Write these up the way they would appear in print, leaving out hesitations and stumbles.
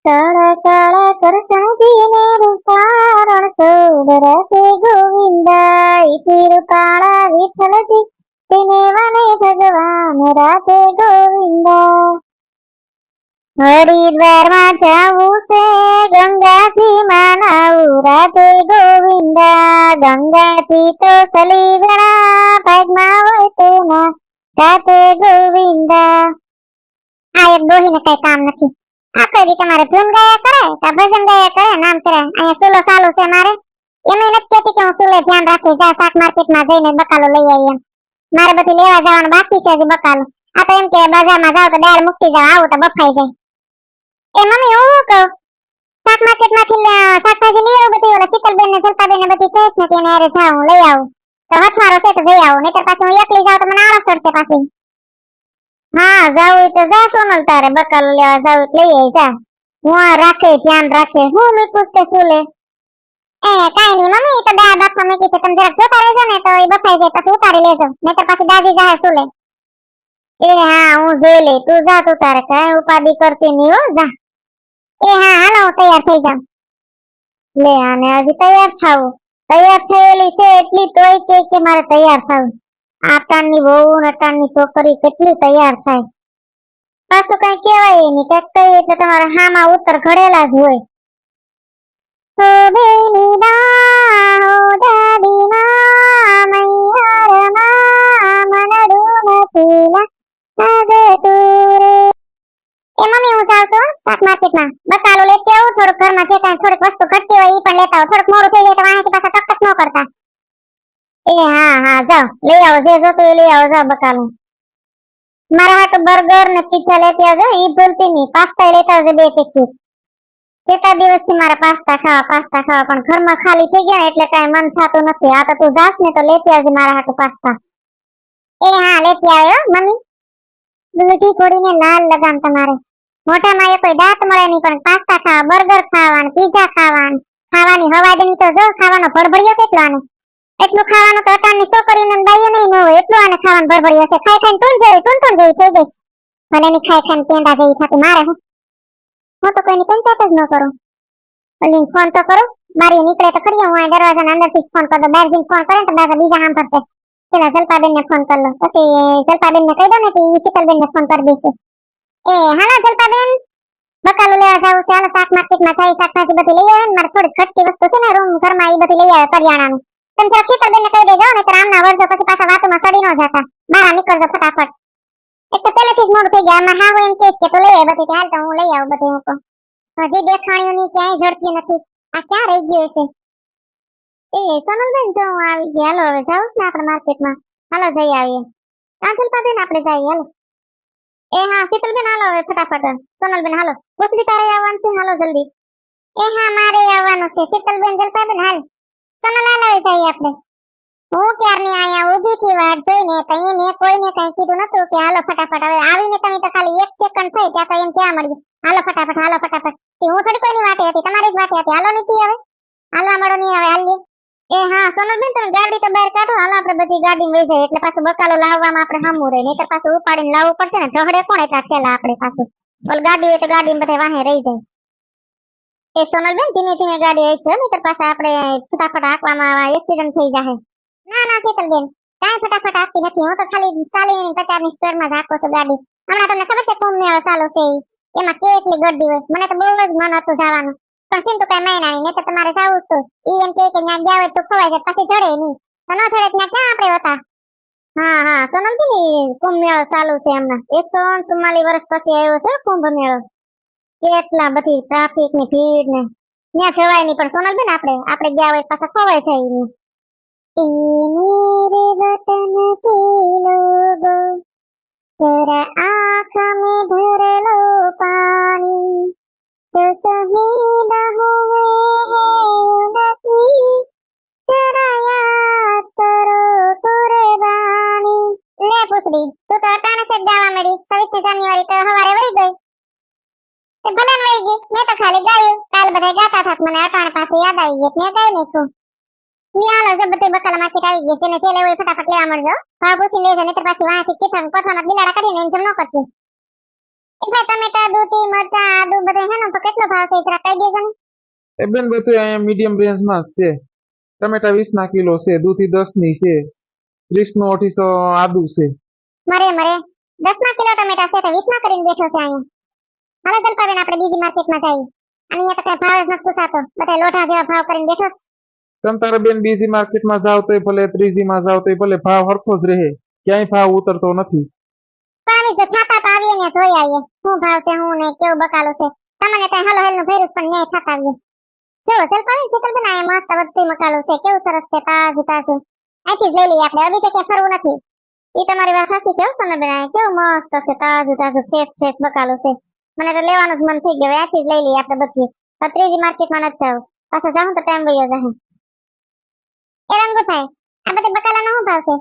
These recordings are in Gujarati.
કાળા કાળા કરસણજીને રૂપારણ સોડરસે ગોવિંદા ઇતિ રૂપાળા વિઠ્ઠલજી તેને વને ભગવાન રાધે ગોવિંદા હરિદ્વારમાં જાવું છે ગંગાજીમાં નાવું રાધે ગોવિંદા ગંગાજી તો સલીગણા ભાગમાં હોય તેના રાધે ગોવિંદા આ એક ડોહીને કઈ કામ નથી આખો દી તમારે ધૂન ગાયા કરે કે ભજન ગાયા કરે નામ કરે અહીંયા સુલો ચાલુ છે મારે એમ નથી કહેતી કે હું સુલે ધ્યાન રાખી જા શાક માર્કેટમાં જઈને બકાલો લઈ આવી એમ મારે બધું લેવા જવાનું બાકી છે હજી બકાલો આ તો એમ કે બજારમાં જાવ તો દાળ મૂકી જાવ આવું તો બફાઈ જાય એ મમ્મી હું કહું શાક માર્કેટમાંથી શાકભાજી લઈ આવું બધી ઓલા શીતલબેન ને જલપાબેન ને બધી ચોઈસ ને તેને હારે જાઉં લઈ આવું તો હથવારો છે તો જઈ આવું નહીતર પાછું હું એકલી જાઉં તો મને આળસ ચડશે પાછી હા જાવું તો જા સોનલ તારે બકાલો લેવા જાવું લઈ આવી જા હું રાખે ધ્યાન રાખે હું મૂકું તે સુલે એ કાઈ નહીં મમ્મી તો દાળ બાફવા મૂકી છે તમે જરાક જોતા રહેજો ને તો એ બફાઈ જાય પછી ઉતારી લેજો નહીતર પાછી દાદી જાહે સુલે એ હા હું જોઈ લે તું જા તું તારે કાઈ ઉપાધિ કરતી નહીં હો જા એ હા હાલો હું તૈયાર થઈ જાઉં લે આને હજી તૈયાર થાવું તૈયાર થયેલી છે એટલી તોય કે મારે તૈયાર થાવું આટાણની વહુ ને આટાણની છોકરી કેટલી તૈયાર થાય પાછું કઈ કહેવાય નહીં કઈક કઈ એટલે તમારા હામાં ઉત્તર ઘડેલા જ હોય હો બેની ના હો દાદી ના મૈયાર ના મનડું નથી લાગે તુરે એ મમ્મી હું જાઉં છું શાક માર્કેટમાં બકાલો લેતી આવું થોડુંક ઘરમાં જે કાંઈ થોડીક વસ્તુ ઘટતી હોય એ પણ લેતા આવો થોડુંક મોડું થઈ જાય તો વાંહેથી પાછા ટકટક ન કરતા એ હા હા જાઓ લઈ આવો જે જોતું એ લઈ આવો જાઓ બકાલો મારા હાટુ બર્ગર ને પિઝા લેતી આવજો ઈ ભૂલતી નહીં પાસ્તા લેતા આવજો 2 પેકેટ કેટલા દિવસથી મારા પાસ્તા ખાવા પણ ઘરમાં ખાલી થઈ ગયા એટલે કાંઈ મન થતું નથી આ તો તું જાસ ને તો લેતી આવજે મારા હાટુ પાસ્તા એ હા લેતી આવ્યો મમ્મી દૂધી કોડીને લાલ લગામ તમારે મોઢામાં એ કોઈ દાંત મળે નહીં પણ પાસ્તા ખાવા બર્ગર ખાવા પિઝા ખાવાની હવાદની તો જો ખાવાનો ભરભડિયો કેટલો આને એટલું ખાવાનું તો અટાણની છોકરીઓને બાઈઓ નહીં ન હોય એટલું આને ખાવાનું ભરભડિયો છે ખાઈ ખાઈને ટૂન જેવી થઈ ગઈ ભલે ની ખાઈ ખાઈને પેંડા જેવી થતી મારે હું તો કોઈની પંચાયત જ ન કરું ઓલી ફોન તો કરું બારી નીકળે તો ખરી હું આ દરવાજાના અંદરથી ફોન કરી દઉં બહાર જઈને ફોન કરે તો બાજુ બીજા આમ ફરશે પેલા જલપાબેન ને ફોન કરી લો પછી જલપાબેન ને કહી દો ને કે શીતલબેન ને ફોન કરી દેશે એ હાલો જલપાબેન બકાલો લેવા જાવું છે હાલો શાક માર્કેટમાં જાય શાકભાજી બધી લઈ આવે ને મારે થોડી ઘટતી વસ્તુ છે ને રૂમ ઘરમાં એ બધી લઈ આવે કરિયાણાનું તમે જરા શીતલબેન ને કહી દેજો ને તો આમના વર્ષો પછી પાછા વાતોમાં સડી ન જતા બહાર નીકળજો ફટાફટ એક તો પહેલેથી જ મોડું થઈ ગયા આમાં હા હું એમ કહીશ કે તો લઈ આવે બધી હાલ તો હું લઈ આવું બધું હું હજી દેખાણીઓની ક્યાંય ઝડપી નથી આ ક્યાં રહી ગયું છે એ સોનલબેન જો હું આવી ગઈ હાલો હવે જાઉં ને આપણે માર્કેટમાં હાલો જઈ આવીએ કાંચલપાબેન આપણે જઈએ હાલો એ હા શીતલબેન હાલો હવે ફટાફટ સોનલબેન હાલો પૂછડી તારે આવવાનું છે હાલો જલ્દી એ હા મારે આવવાનું છે શીતલબેન જલપાબેન હાલ સોનલ હાલ હવે જઈએ આપણે હું ક્યારની અહીંયા ઊભી થી વાટ જોઈને તઈ મેં કોઈને કઈ કીધું નતું કે હાલો ફટાફટ હવે આવીને તમે તો ખાલી 1 સેકન્ડ થઈ ત્યાં તો એમ ક્યાં મળ્યું હાલો ફટાફટ હું થોડી કોઈની વાટે હતી તમારી જ વાટે હતી હાલો નથી હવે હાલવા મળો નહીં હવે હાલીએ એ હા સોનલબેન તમે ગાડી તો બહાર કાઢો હાલો આપણે બધી ગાડી વહી જાય એટલે પાછું બકાલો લાવવામાં આપણે હમું રહે નહીતર પાછું ઉપાડીને લાવવું પડશે ને ઢહડે કોણ એટલા થેલા આપણે પાછું ઓલ ગાડી હોય તો ગાડીમાં બધે વાહે રહી જાય એ સોનલબેન ધીમે ધીમે ગાડી આવી છે નહીતર પાછા આપણે ફટાફટ હાંકવામાં એક્સિડન્ટ થઈ જાય ના શીતલબેન કાંઈ ફટાફટ આપતી નથી હું તો ખાલી 40-50 ની સ્પીડમાં જ હાંકું છું ગાડી હમણાં તમને ખબર છે કુંભ મેળો ચાલુ છે એમાં કેટલી ગરદી હોય મને તો બહુ જ મન હતું જવાનું પણ ચિંતુ કઈ મહિના નહીં તો તમારે જવું જ તો ઈ એમ કે ત્યાં ગયા હોય તો ખવાય જાય પછી જડે નહીં તો ન જડે ત્યાં ક્યાં આપણે હતા હા સોનલજી કુંભ મેળો ચાલુ છે હમણાં 144 વર્ષ પછી આવ્યો છે કુંભ મેળો કેટલા બધી ટ્રાફિક ની ભીડ ને ત્યાં જવાય નહીં પણ સોનલબેન આપણે ગયા હોય પાછા ખવાય જાય નહીં मेरे वतन के लोगो जरा आँख में भर लो पानी जो शहीद हुए हैं उनकी जरा याद करो कुर्बानी ले पूछड़ी તું તો અટાણે જ ગાવા મળી 26 જાન્યુઆરી તો હવારે વહી ગઈ તે ભલે વહી ગઈ મેં તો ખાલી ગાયું કાલ બધા ગાતા હતા મને અટાણે પાસે યાદ આવી ગઈ મેં ગાઈ નાખ્યું નિયાલો જબતે બકાલા માર્કેટ આવી ગઈ તેને ચેલે હોય ફટાફટ લેવા મળજો ભાવ પૂછી લેજો નહીતર પાછી વાંથી કીઠાણ કોઠામાં બિલાડા કાઢીને એમ જેમ ન કરતી એ ભાઈ ટમેટા દૂધી મરચા આદુ બધે હે ને તો કેટલો ભાવ છે જરા કહી દેજો ને. એ બેન બધું અહીંયા મીડિયમ રેન્જમાં જ છે. ટમેટા 20 કિલો છે, દૂધી 10 છે, 30 250 આદુ છે. મરે 10 કિલો ટમેટા છે તો 20 કરીને બેઠો છે અહીંયા. હાલો જલપાબેન આપણે બીજી માર્કેટમાં જઈએ. અને અહીંયા તો કઈ ભાવ જ નથી પૂછાતો, બધા લોઢા જેવા ભાવ કરીને બેઠો છે. તમ તારે બેન બીજી માર્કેટમાં જાવ તોય ભલે, ત્રીજીમાં જાવ તોય ભલે, ભાવ હરખો જ રહે, ક્યાંય ભાવ ઉતરતો નથી. પાણી જો થાતા તો આવીએ ને જોઈ આવીએ શું ભાવ છે હું ને કેવું બકાલો છે. તમને કઈ હાલો હેલનું ભેરું પણ ન્યાય થાતા આવીએ. જો જલપાબેન ચિકલબેન આ મસ્ત બધી મકાલો છે, કેવું સરસ છે, તાજું તાજું. અહીંથી જ લઈ લઈએ આપણે, અભી તો ક્યાં ફરવું નથી. એ તમારી વાત સાચી છે સોનાબેન, આ કેવું મસ્ત છે, તાજું તાજું ફ્રેશ બકાલો છે. મને તો લેવાનું જ મન થઈ ગયું, અહીંથી જ લઈ લઈએ આપણે બધી. તો ત્રીજી માર્કેટમાં નથી જાવ, પાછા જાઉં તો ટાઈમ વયો જશે. એ રંગુભાઈ આ બધી બકાલાનો શું ભાવ છે?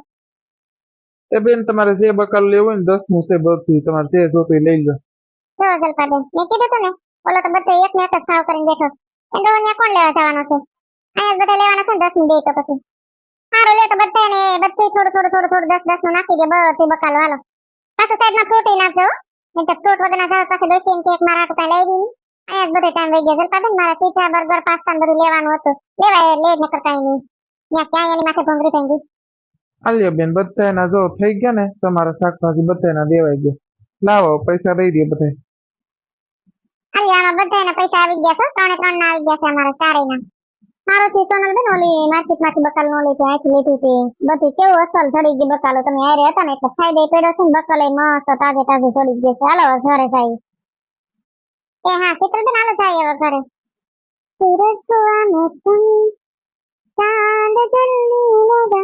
એ બેન તમારે જે બકાલું લેવું હોય ને 10 છે બધું, તમારે જે જોતું લઈ લો. જો જલપાબેન મેં કીધું તું ને, ઓલો તો બધો એક ને એક જ ભાવ કરીને બેઠો. એ તો અહીંયા કોણ લેવા જવાનો છે? અહીંયા જ બધા લેવાના છે ને 10 ની દે તો પછી. સારું લે તો બધા ને બધું થોડું 10 નું નાખી દે બધી બકાલો. હાલો પાછું સાઈડમાં ફ્રૂટ નાખજો, નહીં તો ફ્રૂટ વગરના જાવ પાછું ડોસી એમ કેક મારા હાટુ કઈ લઈ દી. અહીંયા જ બધો ટાઈમ વહી ગયો જલપાબેન, મારા પીઝા બર્ગર પાસ્તા બધું લેવાનું હતું, લેવાય લે નકર કઈ નહીં. ત્યાં ક્યાં એની માથે ભોંગરી થઈ ગઈ. આલ્યો બેન બધા એના જો થઈ ગયા ને, તમારા શાકભાજી બધા એના દેવાઈ ગયા. લાવો પૈસા દઈ દે બધા. આમાં બધાના પૈસા આવી ગયા છે, 3 ના આવી ગયા છે અમારા ચારેયના. મારો થી સોનલબેન ઓલી માર્કેટમાંથી બકાલ નો લીધી, અહીંથી લીધી હતી. બધી કેવું અસલ જડી ગઈ બકાલો, તમે હારે હતા ને એટલે ફાયદો પડ્યો છે ને, બકાલે મસ્ત તાજે જડી ગઈ છે. હાલો ઘરે જાય. એ હા ચિત્રબેન હાલો જાય હવે ઘરે. સૂરજ સુવાનો ચાંદ જલने लगा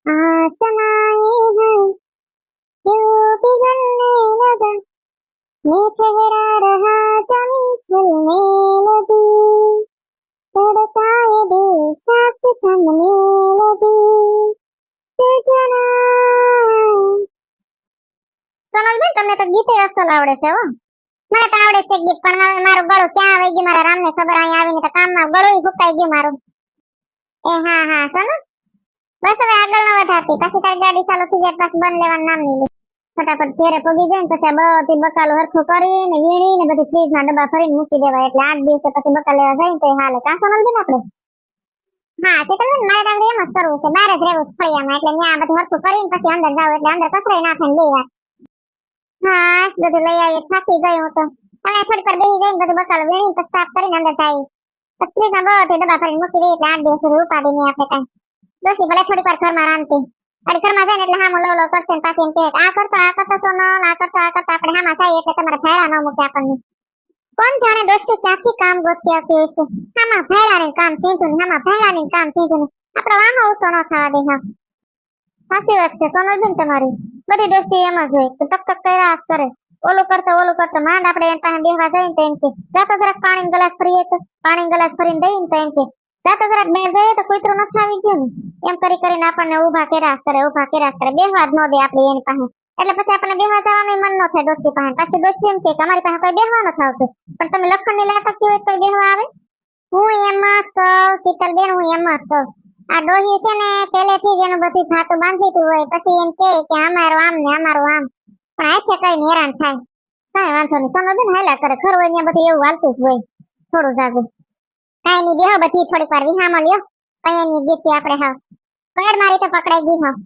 आसमां है क्यों पिघलने लगा मैं ठहरा रहा जमी चलने लगी तड़पाए दिल सांस थमने लगी सजना। સોનલબેન તમને તો ગીતે અસલ આવડે છે હો. મને તો આવડે છે ગીત, પણ હવે મારું ગળું ક્યાં આવી ગયું મારા રામને ખબર. અહીંયા આવીને તો કામમાં ગળું ફૂકાઈ ગયું મારું. એ હા સોનલ બસ હવે આગળ ન વધારતી, પછી તારી ગાડી ચાલુ થઈ જાય પાછી બંધ લેવાનું નામ નહીં લે. ફટાફટ ઘેરે પગી જાય ને પછી આ બધી બકાલો હરખું કરીને વીણીને બધી ફ્રીજમાં ડબ્બા ભરીને મૂકી દેવાય, એટલે 8 દિવસે પછી બકાલ લેવા જાય ને તો હાલે. કાં સોનલબેન આપણે? હા ચેતનબેન મારે તો એમ જ કરવું છે, બહાર જ રહેવું છે ફળિયામાં, એટલે ત્યાં બધું હરખું કરીને પછી અંદર જાવ એટલે અંદર કચરાઈ નાખે ને 2 વાર. હા બધું લઈ આવીએ, થાકી ગઈ હું તો. હવે થોડી પર બેસી જઈને બધું બકાલો વીણીને પછી સાફ કરીને અંદર જાય. પછી ફ્રીજમાં બધું ડબ્બા ભરીને મૂકી દઈએ એટલે 8 દિવસ સુધી ઉપાડી નહીં આપણે કાંઈ. દોશી ભલે થોડીક વાર ઘરમાં રાંધતી, અરે ઘરમાં જાય ને એટલે હામું લો કરશે ને પાછી એમ કહે આ કરતો સોનલ, આ કરતો આપણે હામાં જાય એટલે તમારે ભાડા ન મૂકે આપણને. કોણ જાણે દોશી ક્યાંથી કામ ગોતી આવતી હશે. હામાં ભાડાને કામ સીધું ને હામાં ભાડાને કામ સીધું ને આપણો આમાં ઓછો ન થવા દે. હા સાચી વાત છે સોનલબેન તમારી, બધી દોશી એમ જ હોય, ટક કર્યા કરે, ઓલું કરતો માંડ આપણે એમ પાસે બેહવા જાય ને તો એમ કે જાતો જરાક પાણી ગ્લાસ ભરીએ તો પાણી ગ્લાસ ભરીને દઈએ ને તો એમ કે જાતો જરાક બે જઈએ તો કૂતરું નથી આવી ગયું ને. એમ કરીને આપણને ઊભા કર્યા કરે, બેહવા જ ન દે આપણે એની પાસે. એટલે પછી આપણને બેહવા જવાનું મન ન થાય ડોશી પાસે. પછી ડોશી એમ કે અમારી પાસે કોઈ બેહવા નથી આવતું, પણ તમે લખણની લાયકાત કેવી કોઈ બેહવા આવે. હું એમ જ કહું શીતલબેન, હું એમ જ કહું. આ ડોહી છે ને પહેલેથી જ એનું બધી ભાતું બાંધીતું હોય, પછી એમ કે અમારું આમ ને અમારું આમ, પણ આખે કઈ હેરાન થાય. કઈ વાંધો નહીં સોનલબેન હાલ્યા કરે, ખરું હોય ત્યાં બધું એવું હાલતું જ હોય થોડું જાજુ. કઈ નહીં બેહો બધી થોડીક વાર વિહામાં લ્યો, કઈ એની ગીતી આપણે હાવ પૈર મારી તો પકડાઈ ગઈ. હા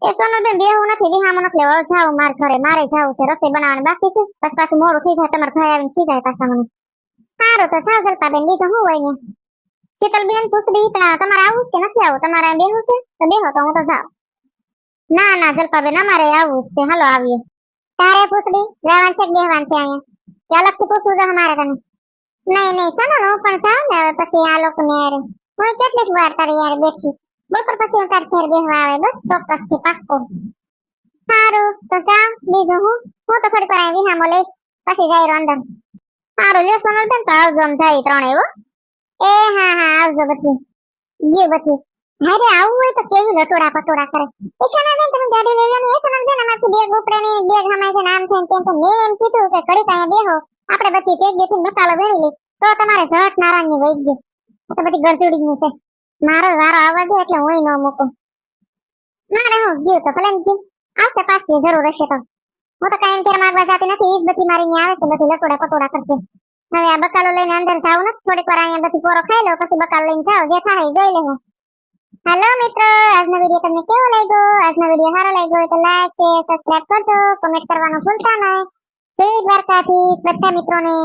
એ સોનલબેન બેહવું નથી, વિહામાં નથી લેવો, જાવ માર ઘરે, મારે જાવું છે, રસોઈ બનાવવાની બાકી છે, પછી પાછું મોડું થઈ જાય, તમારા ભાઈ આવીને ખીજાય પાછા મને. સારું તો જાવ જલપાબેન, બીજું શું હોય ને. શીતલબેન પૂછડી તમારે આવું છે કે નથી આવું, તમારે બેહવું છે તો બેહો, તો હું તો જાઉં. ના જલપાબેન અમારે આવું છે, હાલો આવીએ. તારે પૂછડી જવાનું છે કે બેહવાનું છે અહીંયા, કે અલગથી પૂછવું છે અમારે તને? નહીં સોનલ હું પણ જાઉં ને હવે પછી આ લોકોને યાર, હું કેટલીક વાર તારી યાર બેઠી, બપોર પછી હું તારી ઘેર બેહવા આવે, બસ ચોક્કસથી પાક્કો. સારું તો જાઉં, બીજું હું તો થોડીક વાર વિહામો લઈશ પછી જાય અંદર. સારું લ્યો સોનલબેન તો આવજો, આમ જાય 3 એવો. એ હા આવજો બધી ગયું બધી. હારે આવું હોય તો કેવી લટોડા પટોડા કરે. એ સોનલબેન તમે ગાડી લઈ લો ને, એ સોનલબેન અમારથી બેગ ઉપડે ને બેગ હમાય છે, આમ થઈને તેમ મેં એમ કીધું કે ઘડીક અહીંયા બેહો, આપણે બધી પેક બેઠી મસાલો વેણી લે તો તમારે ઝટ નારાયણની વહી ગયું. તો બધી ગરજુડી નું છે, મારો વારો આવવા દે એટલે હું ન મૂકું. મારે હું ગયું તો ભલે ગયું, આવશે પાછી જરૂર હશે તો. હું તો કાંઈ કેર માગવા જતી નથી, ઈ જ બધી મારી આવે છે, બધી લટોડા પટોડા કરતી. હવે આ બકાલો લઈને અંદર જાવ નથી, થોડીક વાર અહીંયા બધી પોરો ખાઈ લો, પછી બકાલો લઈને જાવ, જે થાય એ જોઈ લેવું. હાલો મિત્રો, આજનો વિડીયો તમને કેવો લાગ્યો? આજનો વિડીયો સારો લાગ્યો હોય તો લાઈક શેર સબસ્ક્રાઇબ કરજો, કમેન્ટ કરવાનું ભૂલતા નહીં. જય દ્વારકાધીશ બધા મિત્રોને.